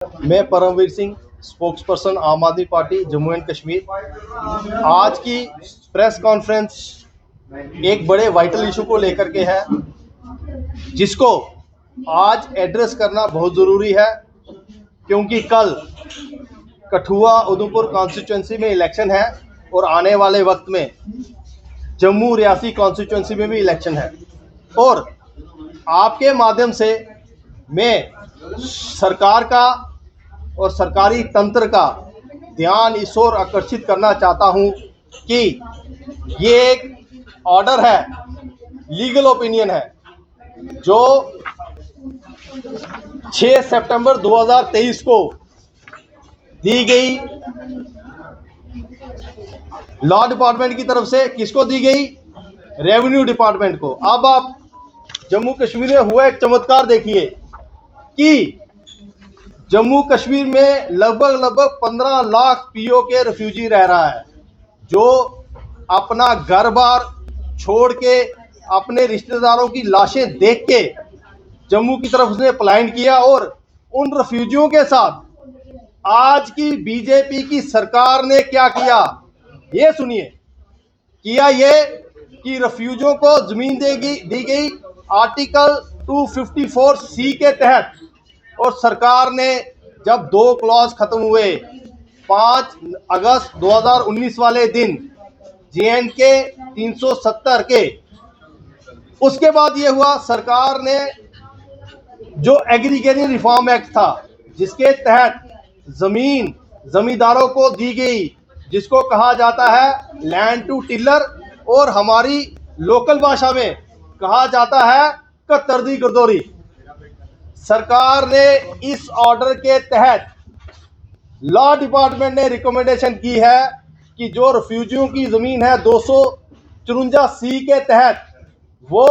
मैं Paramvir Singh, spokes person आम आदमी पार्टी जम्मू एंड कश्मीर। आज की प्रेस कॉन्फ्रेंस एक बड़े वाइटल इशू को लेकर के है, जिसको आज एड्रेस करना बहुत ज़रूरी है, क्योंकि कल कठुआ उधमपुर कॉन्स्टिट्यूंसी में इलेक्शन है और आने वाले वक्त में जम्मू रियासी कॉन्स्टिट्यूंसी में भी इलेक्शन है। और आपके माध्यम से मैं सरकार का और सरकारी तंत्र का ध्यान इस ओर आकर्षित करना चाहता हूं कि ये एक ऑर्डर है, लीगल ओपिनियन है, जो 6 सितंबर 2023 को दी गई लॉ डिपार्टमेंट की तरफ से। किसको दी गई? रेवेन्यू डिपार्टमेंट को। अब आप जम्मू कश्मीर में हुआ एक चमत्कार देखिए कि जम्मू कश्मीर में लगभग 15 लाख पीओ के रेफ्यूजी रह रहा है, जो अपना घर बार छोड़ के अपने रिश्तेदारों की लाशें देख के जम्मू की तरफ उसने पलायन किया। और उन रेफ्यूजियों के साथ आज की बीजेपी की सरकार ने क्या किया, ये सुनिए। किया ये कि रेफ्यूजियों को जमीन दी गई आर्टिकल 254C के तहत। और सरकार ने जब 2 क्लॉज खत्म हुए 5 अगस्त 2019 वाले दिन JNK 370 के, उसके बाद ये हुआ, सरकार ने जो एग्रीगेरियन रिफॉर्म एक्ट था, जिसके तहत जमींदारों को दी गई, जिसको कहा जाता है लैंड टू टिलर, और हमारी लोकल भाषा में कहा जाता है कतरदी गर्दौरी। सरकार ने इस ऑर्डर के तहत लॉ डिपार्टमेंट ने रिकमेंडेशन की है कि जो रेफ्यूजियों की ज़मीन है 254C के तहत, वो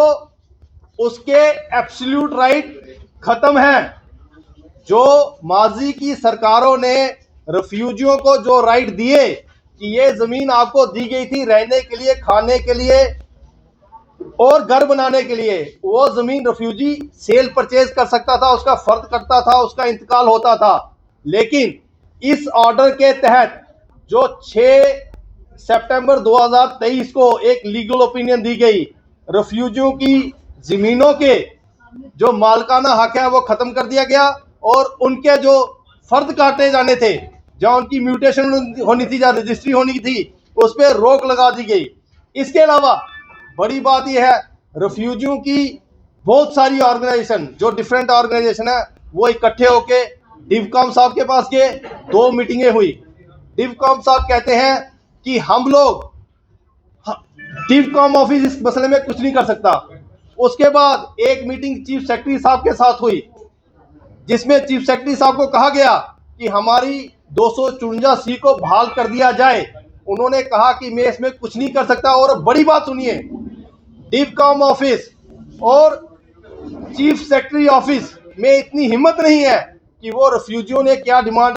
उसके एब्सोल्यूट राइट ख़त्म है। जो माजी की सरकारों ने रेफ्यूजियों को जो राइट दिए कि ये ज़मीन आपको दी गई थी रहने के लिए, खाने के लिए और घर बनाने के लिए, वो ज़मीन रेफ्यूजी सेल परचेज कर सकता था, उसका फर्द करता था, उसका इंतकाल होता था। लेकिन इस ऑर्डर के तहत जो 6 सितंबर 2023 को एक लीगल ओपिनियन दी गई, रेफ्यूजियों की ज़मीनों के जो मालकाना हक है वो ख़त्म कर दिया गया, और उनके जो फर्द काटे जाने थे, जहाँ उनकी म्यूटेशन होनी थी, जहाँ रजिस्ट्री होनी थी, उस पर रोक लगा दी गई। इसके अलावा बड़ी बात यह है, रेफ्यूजियों की बहुत सारी ऑर्गेनाइजेशन, जो डिफरेंट ऑर्गेनाइजेशन है, वो इकट्ठे होके डिवकॉम साहब के पास गए। 2 मीटिंगें हुई। डिवकॉम साहब कहते हैं कि हम लोग, डिवकॉम ऑफिस इस मसले में कुछ नहीं कर सकता। उसके बाद एक मीटिंग चीफ सेक्रेटरी साहब के साथ हुई, जिसमें चीफ सेक्रेटरी साहब को कहा गया कि हमारी 254C को बहाल कर दिया जाए। उन्होंने कहा कि मैं इसमें कुछ नहीं कर सकता। और बड़ी बात सुनिए, डिवकॉम ऑफिस और चीफ सेक्रेटरी ऑफिस में इतनी हिम्मत नहीं है कि वो रेफ्यूजियों ने क्या डिमांड